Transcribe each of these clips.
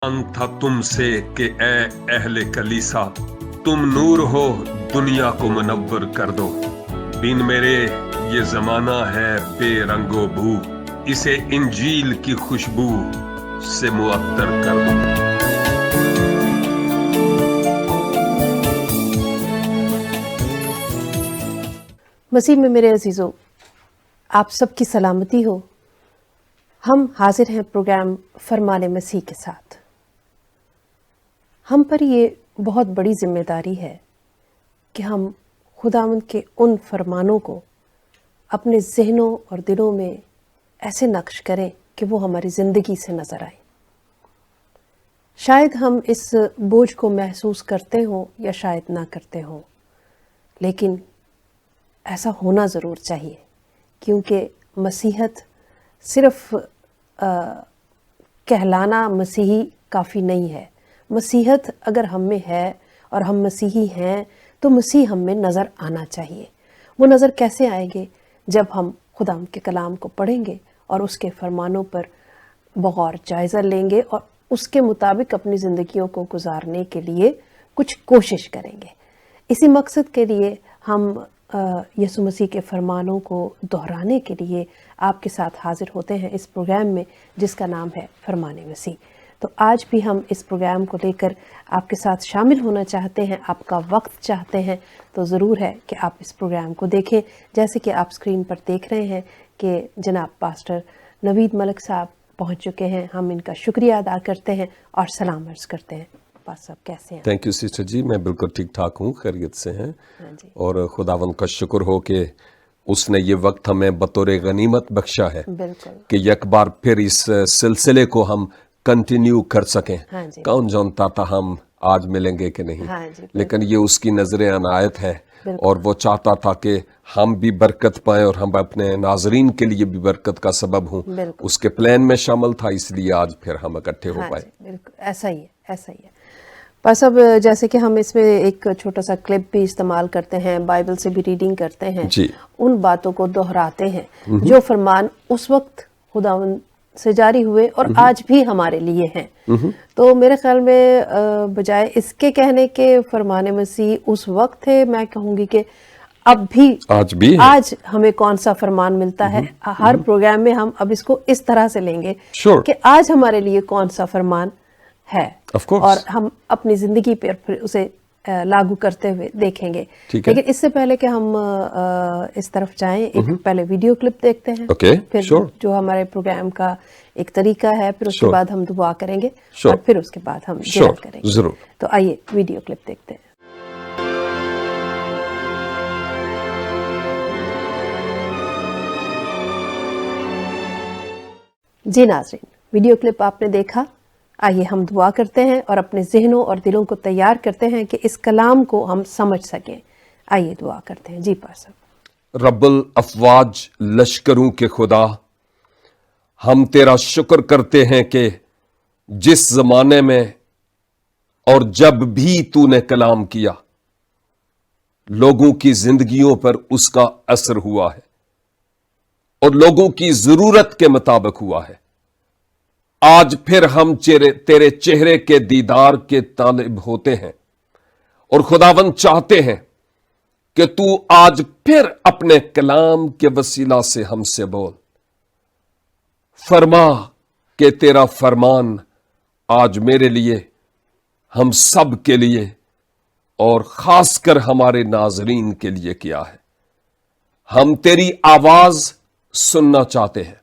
था तुमसे कि ए अहले कलीसा, तुम नूर हो, दुनिया को मुनव्वर कर दो। बिन मेरे ये जमाना है बेरंगो बू, इसे इंजील की खुशबू से मुअत्तर कर दो। मसीह में मेरे अजीजों, आप सबकी सलामती हो। हम हाजिर हैं प्रोग्राम फरमाने मसीह के साथ। हम पर ये बहुत बड़ी जिम्मेदारी है कि हम खुदावंद के उन फरमानों को अपने जहनों और दिलों में ऐसे नक्श करें कि वो हमारी ज़िंदगी से नज़र आए। शायद हम इस बोझ को महसूस करते हों या शायद ना करते हों, लेकिन ऐसा होना ज़रूर चाहिए, क्योंकि मसीहत सिर्फ कहलाना मसीही काफ़ी नहीं है। मसीहत अगर हम में है और हम मसीही हैं तो मसीह हम में नज़र आना चाहिए। वो नज़र कैसे आएंगे? जब हम खुदा के कलाम को पढ़ेंगे और उसके फरमानों पर बगौर जायज़ा लेंगे और उसके मुताबिक अपनी ज़िंदगियों को गुजारने के लिए कुछ कोशिश करेंगे। इसी मकसद के लिए हम यीशु मसीह के फरमानों को दोहराने के लिए आपके साथ हाजिर होते हैं इस प्रोग्राम में, जिसका नाम है फरमाने मसीह। तो आज भी हम इस प्रोग्राम को लेकर आपके साथ शामिल होना चाहते हैं, आपका वक्त चाहते हैं, तो ज़रूर है कि आप इस प्रोग्राम को देखें। जैसे कि आप स्क्रीन पर देख रहे हैं कि जनाब पास्टर नवीद मलिक साहब पहुंच चुके हैं। हम इनका शुक्रिया अदा करते हैं और सलाम अर्ज़ करते हैं। पास साहब कैसे हैं? थैंक यू सिस्टर जी, मैं बिल्कुल ठीक ठाक हूँ, खैरियत से हैं। हाँ जी। और खुदावंद का शुक्र हो कि उसने ये वक्त हमें बतौर गनीमत बख्शा है बिल्कुल। कि एक बार फिर इस सिलसिले को हम कंटिन्यू कर सकें। हाँ जी। कौन जानता था हम आज मिलेंगे कि नहीं, हाँ जी, लेकिन ये उसकी नजर अनायत है बिल्कुल। और वो चाहता था कि हम भी बरकत पाएं और हम अपने नाजरीन के लिए भी बरकत का सबब हों। बिल्कुल। उसके प्लान में शामिल था, इसलिए आज फिर हम इकट्ठे हो हाँ पाए। जी, बिल्कुल ऐसा ही है, ऐसा ही है। बस अब जैसे कि हम इसमें एक छोटा सा क्लिप भी इस्तेमाल करते हैं, बाइबल से भी रीडिंग करते हैं जी। उन बातों को दोहराते हैं जो फरमान उस वक्त खुदावंद से जारी हुए और आज भी हमारे लिए हैं। तो मेरे ख्याल में बजाय इसके कहने के फरमाने मसीह उस वक्त थे, मैं कहूँगी कि अब भी आज हमें कौन सा फरमान मिलता है। हर प्रोग्राम में हम अब इसको इस तरह से लेंगे कि आज हमारे लिए कौन सा फरमान है और हम अपनी जिंदगी पर फिर उसे लागू करते हुए देखेंगे। लेकिन इससे पहले कि हम इस तरफ जाएं, एक पहले वीडियो क्लिप देखते हैं, फिर जो हमारे प्रोग्राम का एक तरीका है, फिर उसके बाद हम दुआ करेंगे और फिर उसके बाद हम दुआ करेंगे। जरूर। तो आइए वीडियो क्लिप देखते हैं। जी नाज़रीन, वीडियो क्लिप आपने देखा। आइए हम दुआ करते हैं और अपने जहनों और दिलों को तैयार करते हैं कि इस कलाम को हम समझ सकें। आइए दुआ करते हैं। जी पास रब्बुल अफवाज, लश्करों के खुदा, हम तेरा शुक्र करते हैं कि जिस जमाने में और जब भी तूने कलाम किया, लोगों की जिंदगियों पर उसका असर हुआ है और लोगों की जरूरत के मुताबिक हुआ है। आज फिर हम तेरे चेहरे के दीदार के तालिब होते हैं और खुदावंद चाहते हैं कि तू आज फिर अपने कलाम के वसीला से हमसे बोल। फरमा कि तेरा फरमान आज मेरे लिए, हम सब के लिए और खासकर हमारे नाजरीन के लिए क्या है। हम तेरी आवाज सुनना चाहते हैं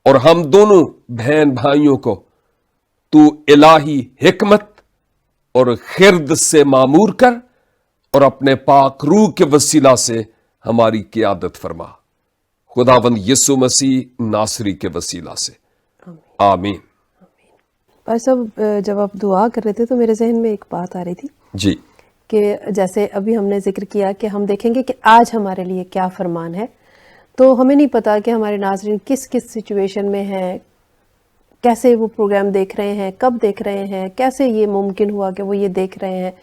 और हम दोनों बहन भाइयों को तू इलाही हिकमत और खिरद से मामूर कर और अपने पाक रूह के वसीला से हमारी क़ियादत फरमा। खुदावंद यीशु मसीह नासरी के वसीला से, आमीन। भाई साहब, जब आप दुआ कर रहे थे तो मेरे जहन में एक बात आ रही थी जी, कि जैसे अभी हमने जिक्र किया कि हम देखेंगे कि आज हमारे लिए क्या फरमान है। तो हमें नहीं पता कि हमारे नाज़रीन किस किस सिचुएशन में हैं, कैसे वो प्रोग्राम देख रहे हैं, कब देख रहे हैं, कैसे ये मुमकिन हुआ कि वो ये देख रहे हैं।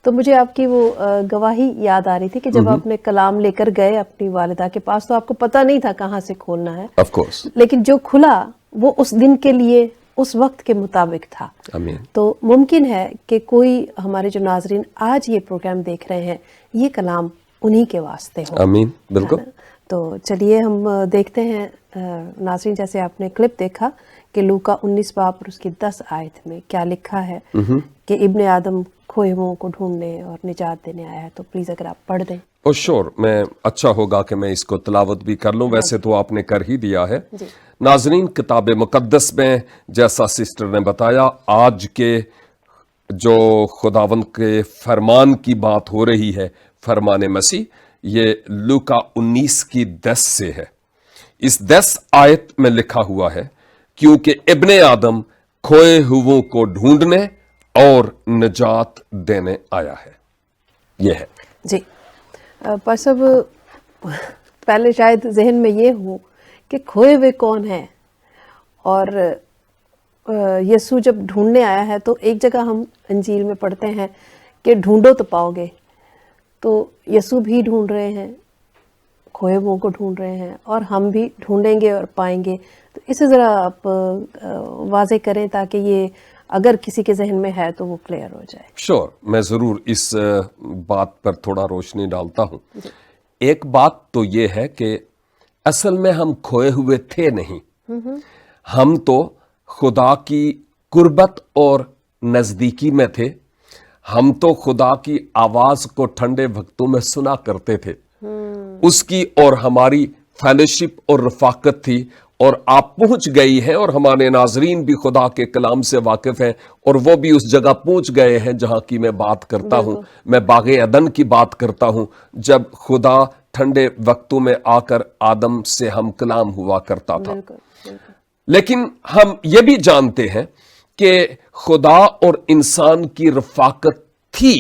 तो मुझे आपकी वो गवाही याद आ रही थी कि जब आपने कलाम लेकर गए अपनी वालिदा के पास, तो आपको पता नहीं था कहाँ से खोलना है, ऑफ कोर्स, लेकिन जो खुला वो उस दिन के लिए उस वक्त के मुताबिक था। आमीन। तो मुमकिन है कि कोई हमारे जो नाजरीन आज ये प्रोग्राम देख रहे हैं, ये कलाम उन्हीं के वास्ते हो। आमीन, बिल्कुल। है ना? तो चलिए हम देखते हैं नाज़रीन, जैसे आपने क्लिप देखा कि लूका 19 बाब और उसकी 10 आयत में क्या लिखा है कि इब्ने आदम खोए हुओं को ढूंढने और निजात देने आया है। तो प्लीज अगर आप पढ़ दें। और श्योर, मैं अच्छा होगा कि मैं इसको तिलावत भी कर लूं, वैसे तो आपने कर ही दिया है। नाजरीन, किताब मुकद्दस में जैसा सिस्टर ने बताया, आज के जो खुदावंद के फरमान की बात हो रही है, फरमान मसीह, ये लूका 19 की 10 से है। इस 10 आयत में लिखा हुआ है, क्योंकि इब्ने आदम खोए हुओं को ढूंढने और निजात देने आया है। ये है जी। पर सब पहले शायद जहन में ये हो कि खोए हुए कौन है, और यीशु जब ढूंढने आया है तो एक जगह हम अंजील में पढ़ते हैं कि ढूंढो तो पाओगे। तो यीशु भी ढूंढ रहे हैं, खोए हुओं को ढूंढ रहे हैं, और हम भी ढूंढेंगे और पाएंगे। तो इसे ज़रा आप वाज़े करें ताकि ये अगर किसी के जहन में है तो वो क्लियर हो जाए। श्योर, मैं ज़रूर इस बात पर थोड़ा रोशनी डालता हूँ। एक बात तो ये है कि असल में हम खोए हुए थे नहीं, हम तो खुदा की कुर्बत और नज़दीकी में थे। हम तो खुदा की आवाज़ को ठंडे वक्तों में सुना करते थे, उसकी और हमारी फेलोशिप और रफाकत थी। और आप पहुंच गई हैं, और हमारे नाजरीन भी खुदा के कलाम से वाकिफ हैं, और वो भी उस जगह पहुंच गए हैं जहां की मैं बात करता हूं। मैं बागे अदन की बात करता हूं, जब खुदा ठंडे वक्तों में आकर आदम से हम कलाम हुआ करता था। लेकिन हम ये भी जानते हैं कि खुदा और इंसान की रफाकत थी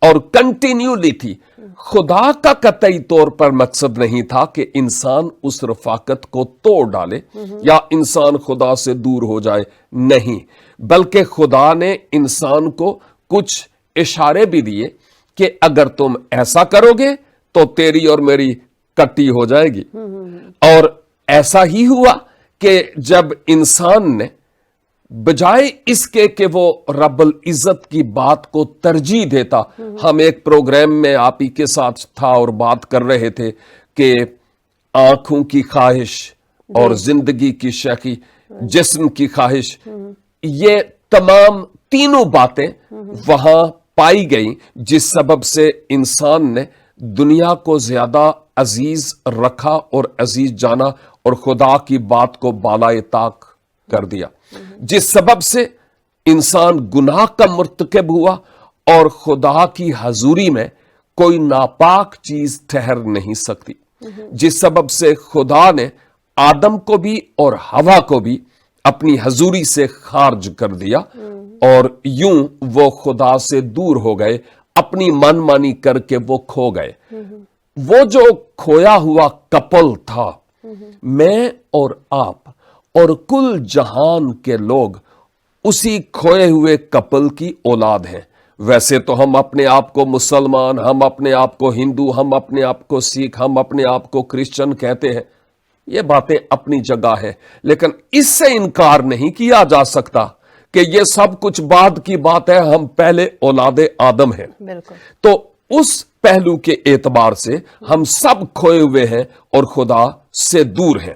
और कंटिन्यूली थी। खुदा का कतई तौर पर मकसद नहीं था कि इंसान उस रफाकत को तोड़ डाले या इंसान खुदा से दूर हो जाए, नहीं, बल्कि खुदा ने इंसान को कुछ इशारे भी दिए कि अगर तुम ऐसा करोगे तो तेरी और मेरी कट्टी हो जाएगी। और ऐसा ही हुआ कि जब इंसान ने बजाय इसके कि वो रब्बुल इज्जत की बात को तरजीह देता, हम एक प्रोग्राम में आप ही के साथ था और बात कर रहे थे कि आंखों की ख्वाहिश और जिंदगी की शकी, जिस्म की ख्वाहिश, ये तमाम तीनों बातें वहां पाई गई, जिस सबब से इंसान ने दुनिया को ज्यादा अजीज रखा और अजीज जाना और खुदा की बात को बालाए ताक कर दिया, जिस सबब से इंसान गुनाह का मुर्तकब हुआ और खुदा की हजूरी में कोई नापाक चीज ठहर नहीं सकती, जिस सबब से खुदा ने आदम को भी और हवा को भी अपनी हजूरी से खारिज कर दिया, और यूं वो खुदा से दूर हो गए, अपनी मनमानी करके वो खो गए। वो जो खोया हुआ कपल था, मैं और आप और कुल जहान के लोग उसी खोए हुए कपल की औलाद हैं। वैसे तो हम अपने आप को मुसलमान, हम अपने आप को हिंदू, हम अपने आप को सिख, हम अपने आप को क्रिश्चियन कहते हैं। ये बातें अपनी जगह है, लेकिन इससे इनकार नहीं किया जा सकता कि ये सब कुछ बाद की बात है, हम पहले औलादे आदम हैं। बिल्कुल। तो उस पहलू के एतबार से हम सब खोए हुए हैं और खुदा से दूर हैं।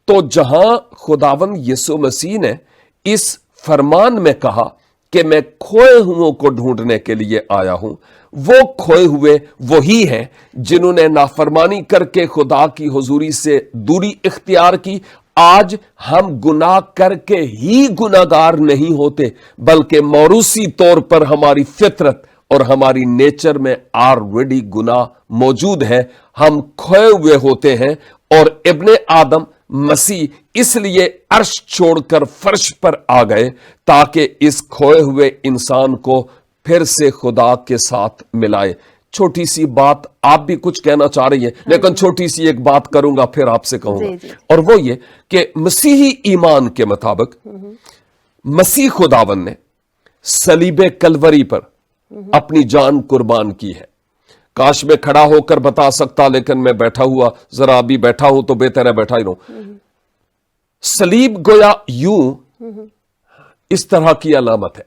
तो जहां खुदावन यीशु मसीह ने इस फरमान में कहा कि मैं खोए हुओं को ढूंढने के लिए आया हूं, वो खोए हुए वही हैं जिन्होंने नाफरमानी करके खुदा की हुजूरी से दूरी इख्तियार की। आज हम गुनाह करके ही गुनाहगार नहीं होते, बल्कि मौरूसी तौर पर हमारी फितरत और हमारी नेचर में ऑलरेडी गुनाह मौजूद है। हम खोए हुए होते हैं, और इब्ने आदम मसीह इसलिए अर्श छोड़कर फर्श पर आ गए ताकि इस खोए हुए इंसान को फिर से खुदा के साथ मिलाए। छोटी सी बात, आप भी कुछ कहना चाह रही हैं, लेकिन छोटी सी एक बात करूंगा फिर आपसे कहूंगा, और वो ये कि मसीही ईमान के मुताबिक मसीह खुदावन ने सलीबे कलवरी पर अपनी जान कुर्बान की है। काश में खड़ा होकर बता सकता, लेकिन मैं बैठा हुआ, जरा अभी बैठा हूं तो बेहतर है बैठा ही रहूं। सलीब गोया यूं इस तरह की अलामत है।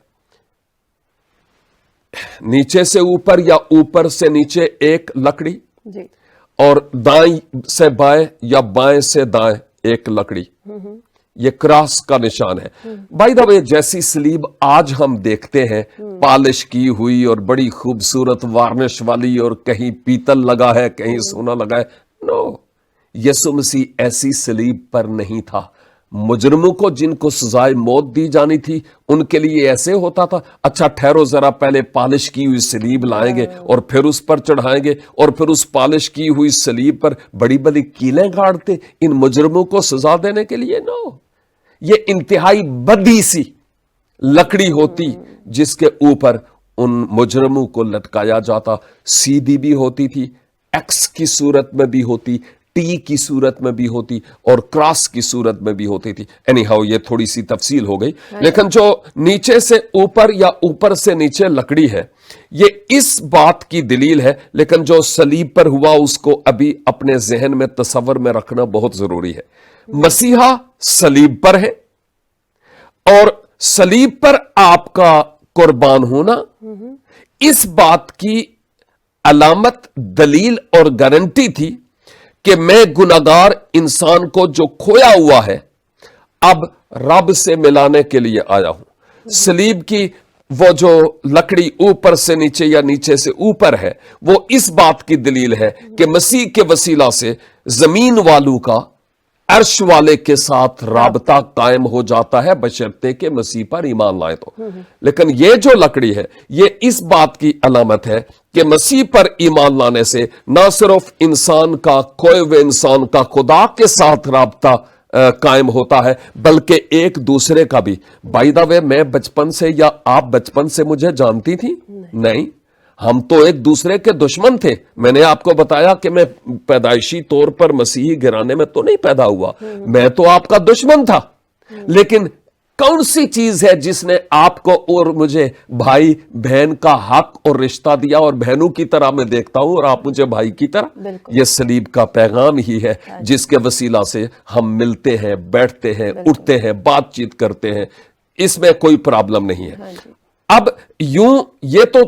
नीचे से ऊपर या ऊपर से नीचे एक लकड़ी, जी और दाएं से बाएं या बाएं से दाएं एक लकड़ी, ये क्रॉस का निशान है। बाय द वे, जैसी सलीब आज हम देखते हैं पॉलिश की हुई और बड़ी खूबसूरत वार्निश वाली, और कहीं पीतल लगा है, कहीं सोना लगा है, नो, यीशु मसीह ऐसी सलीब पर नहीं था। मुजरमों को जिनको सजाए मौत दी जानी थी, उनके लिए ऐसे होता था, अच्छा ठहरो जरा, पहले पॉलिश की हुई सलीब लाएंगे और फिर उस पर चढ़ाएंगे, और फिर उस पॉलिश की हुई सलीब पर बड़ी बड़ी कीलें गाड़ते इन मुजरमों को सजा देने के लिए। नो, ये इंतहाई बदी सी लकड़ी होती जिसके ऊपर उन मुजरमों को लटकाया जाता। सीधी भी होती थी, एक्स की सूरत में भी होती, टी की सूरत में भी होती, और क्रॉस की सूरत में भी होती थी। एनी हाउ, ये थोड़ी सी तफसील हो गई, लेकिन जो नीचे से ऊपर या ऊपर से नीचे लकड़ी है, ये इस बात की दलील है, लेकिन जो सलीब पर हुआ उसको अभी अपने जहन में तसव्वुर में रखना बहुत जरूरी है। मसीहा सलीब पर है, और सलीब पर आपका कुर्बान होना इस बात की अलामत, दलील और गारंटी थी कि मैं गुनाहगार इंसान को जो खोया हुआ है अब रब से मिलाने के लिए आया हूं। सलीब की वो जो लकड़ी ऊपर से नीचे या नीचे से ऊपर है, वो इस बात की दलील है कि मसीह के वसीला से जमीन वालों का अर्श वाले के साथ राबता कायम हो जाता है, बशर्ते के मसीह पर ईमान लाए तो। लेकिन ये जो लकड़ी है, ये इस बात की अलामत है कि मसीह पर ईमान लाने से ना सिर्फ इंसान का, खोए हुए इंसान का खुदा के साथ राबता कायम होता है, बल्कि एक दूसरे का भी। बाय द वे, मैं बचपन से या आप बचपन से मुझे जानती थी? नहीं, हम तो एक दूसरे के दुश्मन थे। मैंने आपको बताया कि मैं पैदाइशी तौर पर मसीही घराने में तो नहीं पैदा हुआ, मैं तो आपका दुश्मन था। लेकिन कौन सी चीज है जिसने आपको और मुझे भाई बहन का हक और रिश्ता दिया, और बहनों की तरह मैं देखता हूं और आप मुझे भाई की तरह? यह सलीब का पैगाम ही है, जिसके वसीला से हम मिलते हैं, बैठते हैं, उठते हैं, बातचीत करते हैं। इसमें कोई प्रॉब्लम नहीं है। अब यूं, ये तो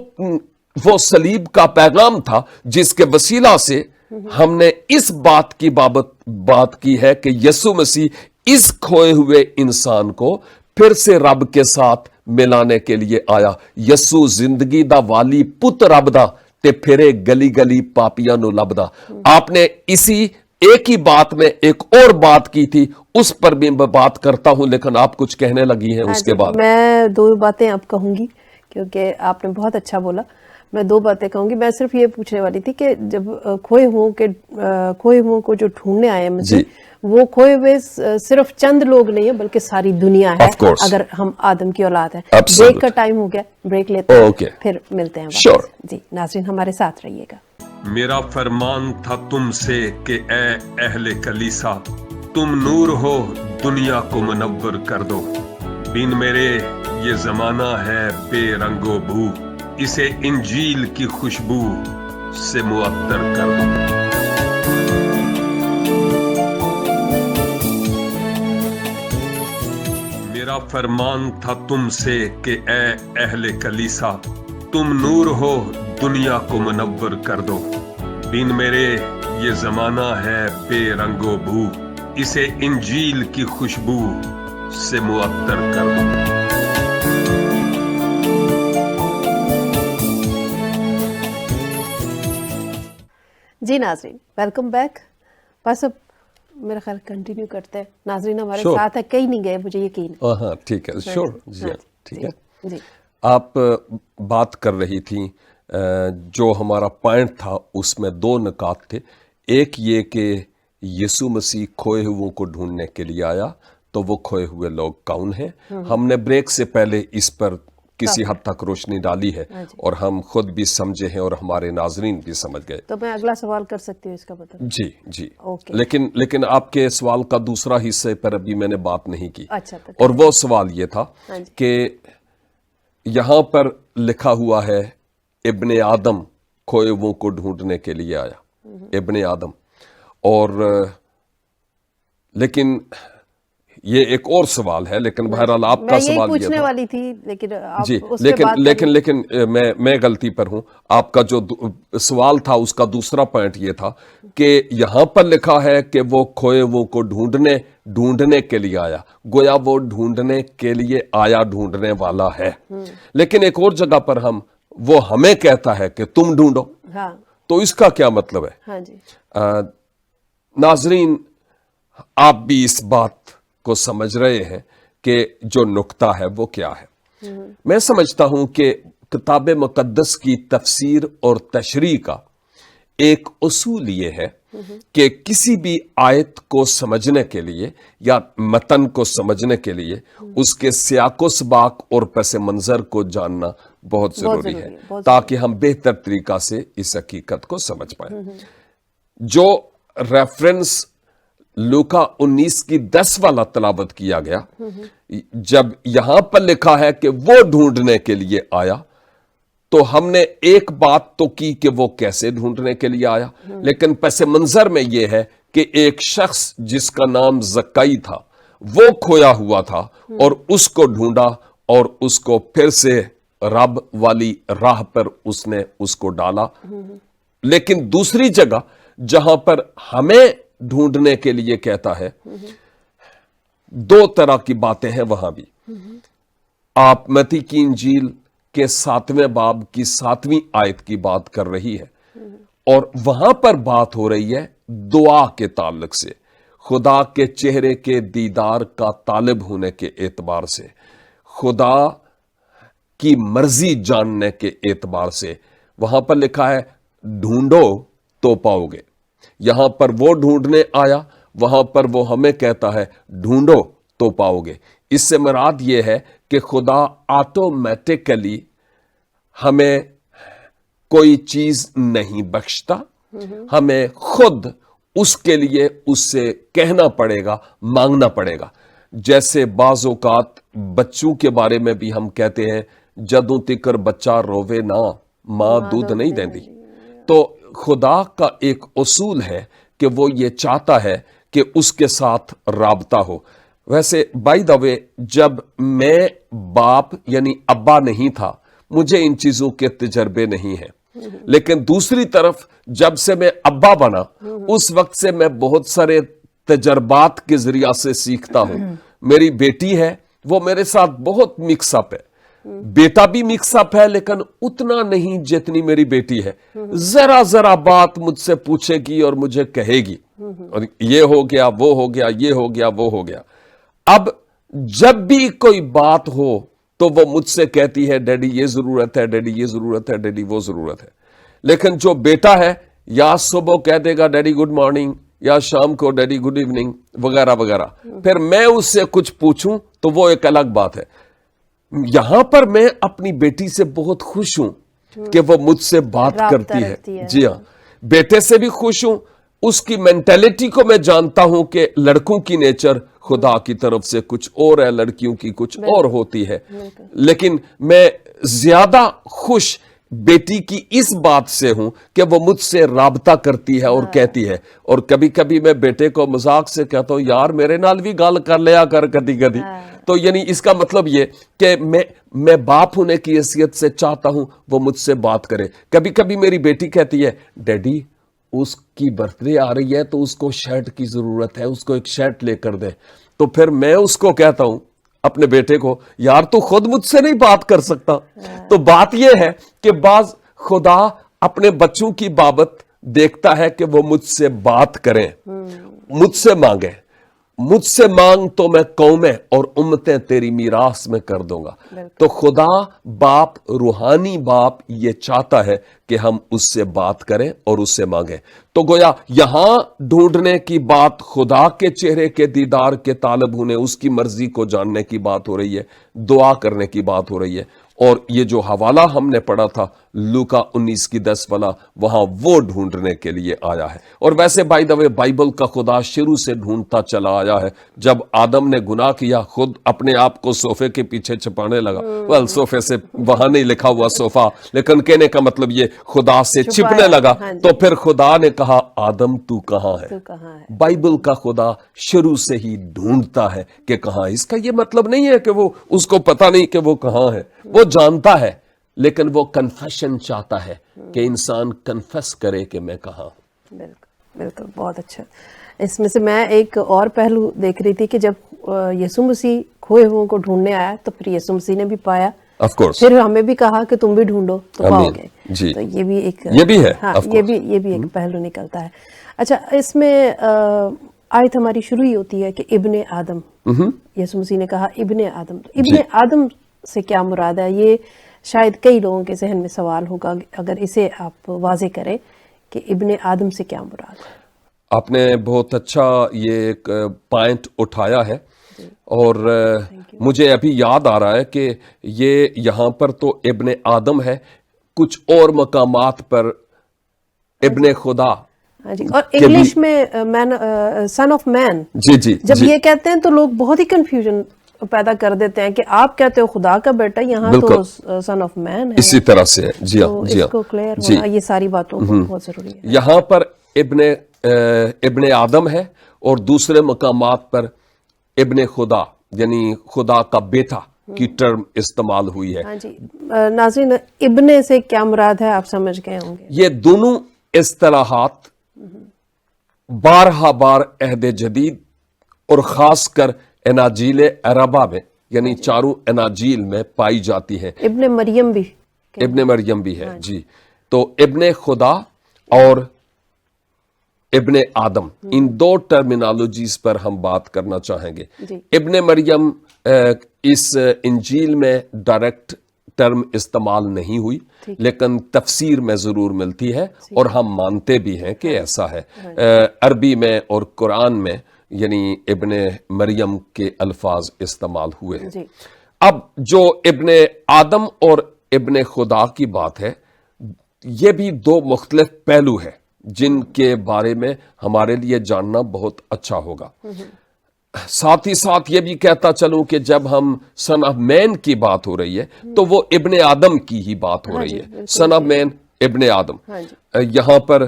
वो सलीब का पैगाम था जिसके वसीला से हमने इस बात की बात की है कि यीशु मसीह इस खोए हुए इंसान को फिर से रब के साथ मिलाने के लिए आया। यीशु जिंदगी दा वाली पुत रब दा, ते फिरे गली गली पापियां नु लभदा। आपने इसी एक ही बात में एक और बात की थी, उस पर भी मैं बात करता हूं, लेकिन आप कुछ कहने लगी हैं उसके बाद। मैं दो बातें अब कहूंगी, क्योंकि आपने बहुत अच्छा बोला। मैं दो बातें कहूंगी। मैं सिर्फ ये पूछने वाली थी कि जब खोए हुओं को जो ढूंढने आए मसीह, वो खोए हुए सिर्फ चंद लोग नहीं है, बल्कि सारी दुनिया है, अगर हम आदम की औलाद है। ब्रेक का टाइम हो गया, ब्रेक लेते हैं, फिर मिलते हैं वापस। जी नाज़रीन, हमारे साथ रहिएगा। मेरा फरमान था तुमसे कि ए अहले कलीसा, तुम नूर हो, दुनिया को मुनव्वर कर दो। बिन मेरे ये जमाना है बेरंगो बू, इसे इंजील की खुशबू से मुअत्तर कर दो। मेरा फरमान था तुमसे कि ए अहले कलीसा, तुम नूर हो, दुनिया को मुनव्वर कर दो। बिन मेरे ये जमाना है बेरंगो बू, इसे इंजील की खुशबू से मुअत्तर कर दो। जी नाज़रीन, वेलकम बैक। बस अब मेरा ख्याल कंटिन्यू करते हैं। नाज़रीन हमारे साथ है, कहीं नहीं गए, मुझे यकीन है। हाँ ठीक है, श्योर जी, हाँ ठीक है। जी आप बात कर रही थी, जो हमारा पॉइंट था उसमें दो निकात थे। एक ये कि यीशु मसीह खोए हुओं को ढूंढने के लिए आया, तो वो खोए हुए लोग कौन हैं? हमने ब्रेक से पहले इस पर किसी हद तक रोशनी डाली है, और हम खुद भी समझे हैं और हमारे नाजरीन भी समझ गए। तो मैं अगला सवाल कर सकती हूँ इसका मतलब? जी जी, लेकिन आपके सवाल का दूसरा हिस्से पर अभी मैंने बात नहीं की। अच्छा, और वो सवाल ये था कि यहां पर लिखा हुआ है इब्ने आदम खोए हुओं को ढूंढने के लिए आया, इब्ने आदम। और लेकिन یہ ایک اور سوال ہے، لیکن بہرحال آپ کا میں یہی سوال یہ پوچھنے تھا والی تھی، لیکن آپ جی، اس پہ بات لیکن میں غلطی پر ہوں. آپ کا جو سوال تھا اس کا دوسرا پوائنٹ یہ تھا کہ یہاں پر لکھا ہے کہ وہ کھوئے وہ کو ڈھونڈنے کے لیے آیا، گویا وہ ڈھونڈنے کے لیے آیا، ڈھونڈنے والا ہے. لیکن ایک اور جگہ پر وہ ہمیں کہتا ہے کہ تم ڈھونڈو. ہاں تو اس کا کیا مطلب ہے؟ ہاں جی ناظرین، آپ بھی اس بات کو سمجھ رہے ہیں کہ جو نکتہ ہے وہ کیا ہے. میں سمجھتا ہوں کہ کتاب مقدس کی تفسیر اور تشریح کا ایک اصول یہ ہے کہ کسی بھی آیت کو سمجھنے کے لیے یا متن کو سمجھنے کے لیے اس کے سیاق و سباق اور پس منظر کو جاننا بہت ضروری ہے تاکہ ہم بہتر طریقہ سے اس حقیقت کو سمجھ پائیں. جو ریفرنس لوکا 19 کی 10 والا تلاوت کیا گیا، جب یہاں پر لکھا ہے کہ وہ ڈھونڈنے کے لیے آیا، تو ہم نے ایک بات تو کی کہ وہ کیسے ڈھونڈنے کے لیے آیا، لیکن پس منظر میں یہ ہے کہ ایک شخص جس کا نام زکائی تھا وہ کھویا ہوا تھا اور اس کو ڈھونڈا اور اس کو پھر سے رب والی راہ پر اس نے اس کو ڈالا. لیکن دوسری جگہ جہاں پر ہمیں ڈھونڈنے کے لیے کہتا ہے، دو طرح کی باتیں ہیں وہاں بھی. آپ متی کی انجیل کے 7ویں باب کی 7ویں آیت کی بات کر رہی ہے، اور وہاں پر بات ہو رہی ہے دعا کے تعلق سے، خدا کے چہرے کے دیدار کا طالب ہونے کے اعتبار سے، خدا کی مرضی جاننے کے اعتبار سے. وہاں پر لکھا ہے ڈھونڈو تو پاؤ گے. یہاں پر وہ ڈھونڈنے آیا، وہاں پر وہ ہمیں کہتا ہے ڈھونڈو تو پاؤ گے. اس سے مراد یہ ہے کہ خدا آٹومیٹکلی ہمیں کوئی چیز نہیں بخشتا، ہمیں خود اس کے لیے اس سے کہنا پڑے گا، مانگنا پڑے گا. جیسے بعض اوقات بچوں کے بارے میں بھی ہم کہتے ہیں جدوں تکر بچہ روے نہ ماں دودھ نہیں دیندی. تو خدا کا ایک اصول ہے کہ وہ یہ چاہتا ہے کہ اس کے ساتھ رابطہ ہو. ویسے بائی دا وے، جب میں باپ یعنی ابا نہیں تھا مجھے ان چیزوں کے تجربے نہیں ہیں، لیکن دوسری طرف جب سے میں ابا بنا اس وقت سے میں بہت سارے تجربات کے ذریعہ سے سیکھتا ہوں. میری بیٹی ہے، وہ میرے ساتھ بہت مکس اپ ہے. بیٹا بھی مکس اپ ہے لیکن اتنا نہیں جتنی میری بیٹی ہے. ذرا بات مجھ سے پوچھے گی اور مجھے کہے گی، اور یہ ہو گیا، وہ ہو گیا، یہ ہو گیا، وہ ہو گیا. اب جب بھی کوئی بات ہو تو وہ مجھ سے کہتی ہے ڈیڈی یہ ضرورت ہے، ڈیڈی یہ ضرورت ہے، ڈیڈی وہ ضرورت ہے. لیکن جو بیٹا ہے یا صبح کہہ دے گا ڈیڈی گڈ مارننگ، یا شام کو ڈیڈی گڈ ایوننگ وغیرہ وغیرہ. پھر میں اس سے کچھ پوچھوں تو وہ ایک الگ بات ہے. یہاں پر میں اپنی بیٹی سے بہت خوش ہوں کہ وہ مجھ سے بات کرتی ہے. جی ہاں، بیٹے سے بھی خوش ہوں. اس کی مینٹیلٹی کو میں جانتا ہوں کہ لڑکوں کی نیچر خدا کی طرف سے کچھ اور ہے، لڑکیوں کی کچھ اور ہوتی ہے. لیکن میں زیادہ خوش بیٹی کی اس بات سے ہوں کہ وہ مجھ سے رابطہ کرتی ہے اور کہتی ہے. اور کبھی کبھی میں بیٹے کو مذاق سے کہتا ہوں یار میرے نال بھی گل کر لیا کر کدی کدی. تو یعنی اس کا مطلب یہ کہ میں باپ ہونے کی حیثیت سے چاہتا ہوں وہ مجھ سے بات کرے. کبھی کبھی میری بیٹی کہتی ہے ڈیڈی اس کی برتھ ڈے آ رہی ہے تو اس کو شرٹ کی ضرورت ہے، اس کو ایک شرٹ لے کر دے. تو پھر میں اس کو کہتا ہوں اپنے بیٹے کو یار تو خود مجھ سے نہیں بات کر سکتا. تو بات یہ ہے کہ بعض خدا اپنے بچوں کی بابت دیکھتا ہے کہ وہ مجھ سے بات کریں، مجھ سے مانگیں. مجھ سے مانگ تو میں قومیں اور امتیں تیری میراث میں کر دوں گا. تو خدا باپ، روحانی باپ یہ چاہتا ہے کہ ہم اس سے بات کریں اور اس سے مانگیں. تو گویا یہاں ڈھونڈنے کی بات خدا کے چہرے کے دیدار کے طالب ہونے، اس کی مرضی کو جاننے کی بات ہو رہی ہے، دعا کرنے کی بات ہو رہی ہے. اور یہ جو حوالہ ہم نے پڑھا تھا लूका 19:10 वाला वहां वो ढूंढने के लिए आया है। और वैसे बाय द वे बाइबल का खुदा शुरू से ढूंढता चला आया है। जब आदम ने गुनाह किया, खुद अपने आप को सोफे के पीछे छुपाने लगा। वेल, सोफे से वहां नहीं लिखा हुआ सोफा, लेकिन कहने का मतलब ये खुदा से छिपने लगा। तो फिर खुदा ने कहा, आदम तू कहां है? बाइबल का खुदा शुरू से ही ढूंढता है कि कहां है। इसका ये मतलब नहीं है कि वो उसको पता नहीं कि वो कहां है, वो जानता है, लेकिन वो कन्फेशन चाहता है कि इंसान कन्फेस करे कि मैं कहां हूं। बिल्कुल बिल्कुल, बहुत अच्छा। इसमें से मैं एक और पहलू देख रही थी कि जब यीशु मसीह खोए हुओं को ढूंढने आया तो फिर यीशु मसीह ने भी पाया, ऑफ कोर्स, फिर हमें भी कहा कि तुम भी ढूंढो तो पाओगे जी। तो ये भी एक, ये भी है, हाँ, ये भी एक पहलू निकलता है। अच्छा, इसमें आयत हमारी शुरू ही होती है कि इब्ने आदम, यीशु मसीह ने कहा इब्ने आदम। तो इब्ने आदम से क्या मुराद है? ये शायद कई लोगों के जहन में सवाल होगा, अगर इसे आप वाजे करें कि इब्ने आदम से क्या मुराद है। आपने बहुत अच्छा ये एक पॉइंट उठाया है, और मुझे अभी याद आ रहा है कि ये यहाँ पर तो इब्ने आदम है, कुछ और मकामात पर इब्ने खुदा, हाँ जी, और इंग्लिश में मैन, सन ऑफ मैन, जी जी, जब जी, ये कहते हैं तो लोग बहुत ही कंफ्यूजन पैदा कर देते हैं कि आप कहते हो खुदा का बेटा, यहाँ तो सन ऑफ मैन है। इसी तरह से है, जी हाँ, तो जी हाँ, इसको क्लियर होना, ये सारी बातों को बहुत जरूरी है। यहाँ पर इब्ने आदम है, और दूसरे मकामात पर इब्ने खुदा यानी खुदा का बेटा की टर्म इस्तेमाल हुई है। हाँ जी, नाज़रीन, इब्ने से क्या मुराद है आप समझ गए होंगे। ये दोनों इस्तिलाहात बारहा बार अहद जदीद और खासकर एनाजील अरबा में, यानी चारों एनाजील में पाई जाती है। इब्ने मरियम भी, इब्ने मरियम भी है, जी। तो इब्ने खुदा और इब्ने आदम, इन दो टर्मिनोलॉजीज पर हम बात करना चाहेंगे। इब्ने मरियम इस इंजील में डायरेक्ट टर्म इस्तेमाल नहीं हुई, लेकिन तफसीर में जरूर मिलती है, और हम मानते भी हैं कि ऐसा है। अरबी में और कुरान में यानी इब्ने मरियम के अल्फाज इस्तेमाल हुए हैं। अब जो इब्ने आदम और इब्ने खुदा की बात है, ये भी दो मुख्तलिफ पहलू है जिनके बारे में हमारे लिए जानना बहुत अच्छा होगा। साथ ही साथ ये भी कहता चलूं कि जब हम सन ऑफ मैन की बात हो रही है तो वो इब्ने आदम की ही बात हो रही है। सन ऑफ मैन इब्ने आदम, यहां पर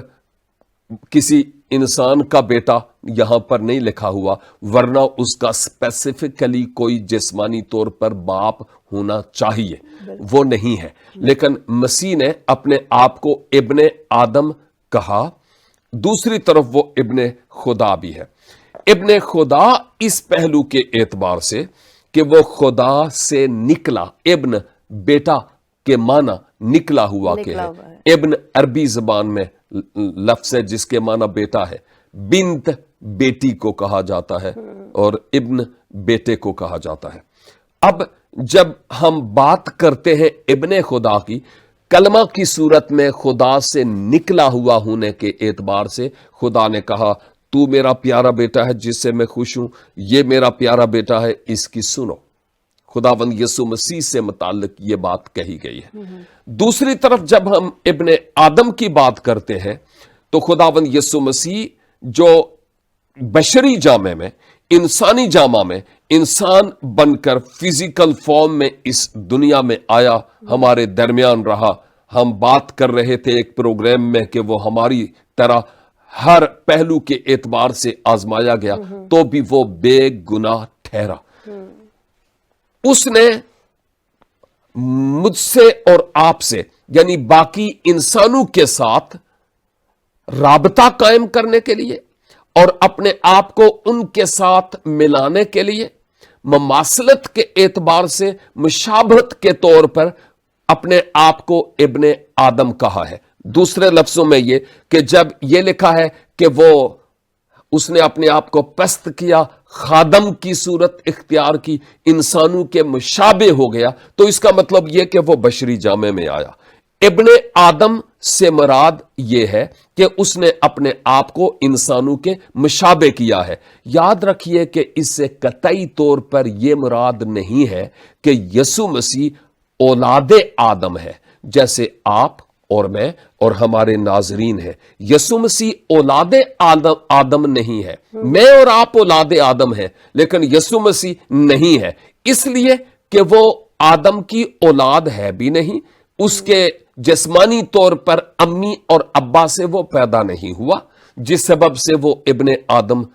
किसी इंसान का बेटा यहां पर नहीं लिखा हुआ, वरना उसका स्पेसिफिकली कोई जिस्मानी तौर पर बाप होना चाहिए, वो नहीं है। लेकिन मसीह ने अपने आप को इब्ने आदम कहा, दूसरी तरफ वो इब्ने खुदा भी है। इब्ने खुदा इस पहलू के एतबार से कि वो खुदा से निकला, इब्न बेटा के माना निकला हुआ के है। इब्न अरबी जबान में लफ्ज़ है जिसके माना बेटा है। बिन्त बेटी को कहा जाता है, और इब्न बेटे को कहा जाता है। अब जब हम बात करते हैं इब्ने खुदा की, कलमा की सूरत में खुदा से निकला हुआ होने के एतबार से खुदा ने कहा, तू मेरा प्यारा बेटा है जिससे मैं खुश हूं, ये मेरा प्यारा बेटा है, इसकी सुनो। खुदावंद यीशु मसीह से मुताल्लिक ये बात कही गई है। दूसरी तरफ जब हम इब्ने आदम की बात करते हैं तो खुदावंद यीशु मसीह जो बशरी जामे में, इंसानी जामा में इंसान बनकर फिजिकल फॉर्म में इस दुनिया में आया, हमारे दरमियान रहा। हम बात कर रहे थे एक प्रोग्राम में कि वो हमारी तरह हर पहलू के एतबार से आजमाया गया, तो भी वो बेगुनाह ठहरा। उसने मुझसे और आपसे यानी बाकी इंसानों के साथ राबता कायम करने के लिए और अपने आप को उनके साथ मिलाने के लिए ममासलत के एतबार से मुशाबहत के तौर पर अपने आप को इब्ने आदम कहा है। दूसरे लफ्जों में ये कि जब ये लिखा है कि वो उसने अपने आप को पस्त किया, खादम की सूरत इख्तियार की, इंसानों के मुशाबे हो गया, तो इसका मतलब यह कि वो बशरी जामे में आया। इब्ने आदम से मुराद ये है कि उसने अपने आप को इंसानों के मुशाबे किया है। याद रखिए कि इससे कतई तौर पर यह मुराद नहीं है कि यसु मसीह औलादे आदम है, जैसे आप और मैं और हमारे नाजरीन हैं। यसु मसीह औलाद आदम नहीं है, मैं और आप औलाद आदम हैं, लेकिन यसु मसीह नहीं है, इसलिए कि वो आदम की औलाद है भी नहीं, उसके जिस्मानी तौर पर अम्मी और अब्बा से वो पैदा नहीं हुआ, जिस सबब से वो इब्ने आदम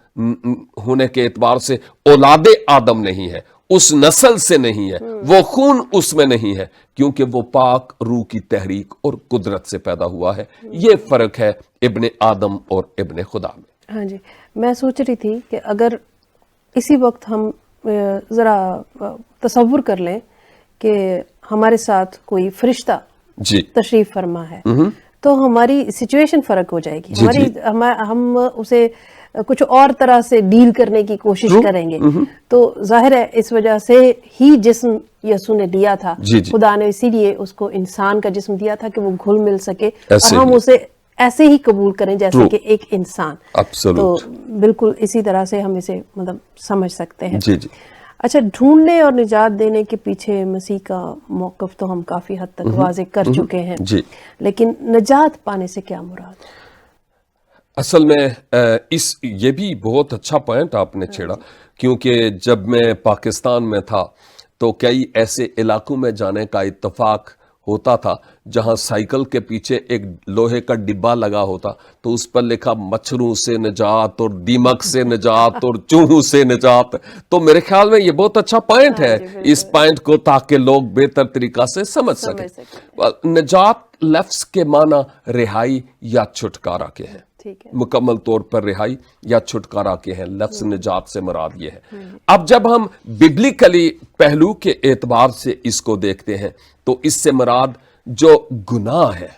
होने के एतबार से औलाद आदम नहीं है, उस नस्ल से नहीं है, वो खून उसमें नहीं है, क्योंकि वो पाक रूह की तहरीक और कुदरत से पैदा हुआ है। ये फर्क है इब्ने आदम और इब्ने खुदा में। हाँ जी, मैं सोच रही थी कि अगर इसी वक्त हम जरा तसव्वुर कर लें कि हमारे साथ कोई फरिश्ता जी तशरीफ फरमा है, तो हमारी सिचुएशन फर्क हो जाएगी। हम उसे कुछ और तरह से डील करने की कोशिश करेंगे। तो जाहिर है इस वजह से ही जिस्म यसू ने दिया था, खुदा ने इसीलिए उसको इंसान का जिस्म दिया था कि वो घुल मिल सके और हम उसे ऐसे ही कबूल करें जैसे कि एक इंसान। तो बिल्कुल इसी तरह से हम इसे मतलब समझ सकते हैं। जी जी। अच्छा, ढूंढने और निजात देने के पीछे मसीह का मौक़िफ़ तो हम काफी हद तक वाज़ेह कर चुके हैं जी। लेकिन निजात पाने से क्या मुराद है? असल में ये भी बहुत अच्छा पॉइंट आपने छेड़ा, क्योंकि जब मैं पाकिस्तान में था तो कई ऐसे इलाकों में जाने का इत्तफाक होता था जहां साइकिल के पीछे एक लोहे का डिब्बा लगा होता, तो उस पर लिखा मच्छरों से निजात और दीमक से निजात और चूहों से निजात। तो मेरे ख्याल में ये बहुत अच्छा पॉइंट है, इस पॉइंट को ताकि लोग बेहतर तरीका से समझ सकें। निजात लफ्ज के माना रिहाई या छुटकारा के हैं, मुकम्मल तौर पर रिहाई या छुटकारा के हैं। लफ्ज निजात से मुराद ये है। अब जब हम बिब्लिकली पहलू के एतबार से इसको देखते हैं तो इससे मुराद जो गुनाह है,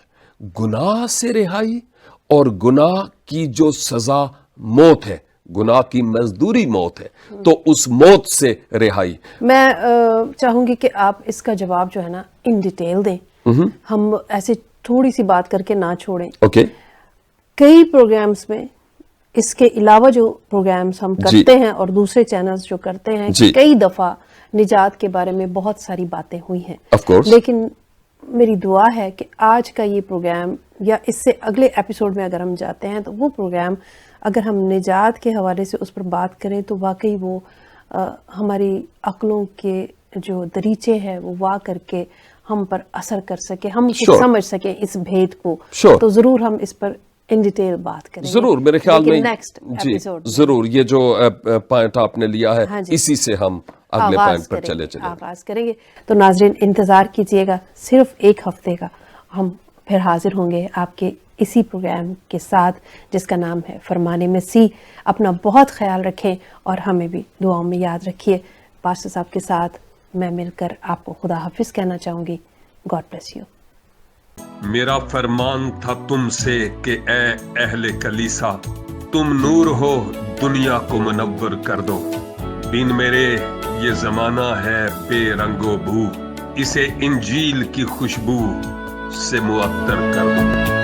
गुनाह से रिहाई और गुनाह की जो सजा मौत है, गुनाह की मजदूरी मौत है, तो उस मौत से रिहाई। मैं चाहूंगी कि आप इसका जवाब जो है ना इन डिटेल दें, हम ऐसे थोड़ी सी बात करके ना छोड़ें। ओके। कई प्रोग्राम्स में इसके अलावा जो प्रोग्राम्स हम करते हैं और दूसरे चैनल्स जो करते हैं, कई दफा निजात के बारे में बहुत सारी बातें हुई हैं, लेकिन मेरी दुआ है कि आज का ये प्रोग्राम या इससे अगले एपिसोड में अगर हम जाते हैं तो वो प्रोग्राम अगर हम निजात के हवाले से उस पर बात करें तो वाकई वो हमारी अक्लों के जो दरीचे हैं वो वाह करके हम पर असर कर सके, हम समझ सके इस भेद को। तो जरूर हम इस पर इन डिटेल बात करेंगे। जरूर, मेरे ख्याल में नेक्स्ट एपिसोड जरूर ये जो पॉइंट आपने लिया है, हाँ, इसी से हम अगले पॉइंट पर चले आगाज करेंगे। तो नाजरीन इंतजार कीजिएगा, सिर्फ एक हफ्ते का हम फिर हाजिर होंगे आपके इसी प्रोग्राम के साथ जिसका नाम है फरमाने मसीह। अपना बहुत ख्याल रखें और हमें भी दुआओं में याद रखिए। पास्टर साहब के साथ मैं मिलकर आपको खुदा हाफिज कहना चाहूंगी। God bless you. मेरा फरमान था तुमसे कि ए अहले कलीसा, तुम नूर हो, दुनिया को मुनव्वर कर दो। बिन मेरे ये जमाना है बेरंगो बू, इसे इंजील की खुशबू से मुअत्तर कर दो।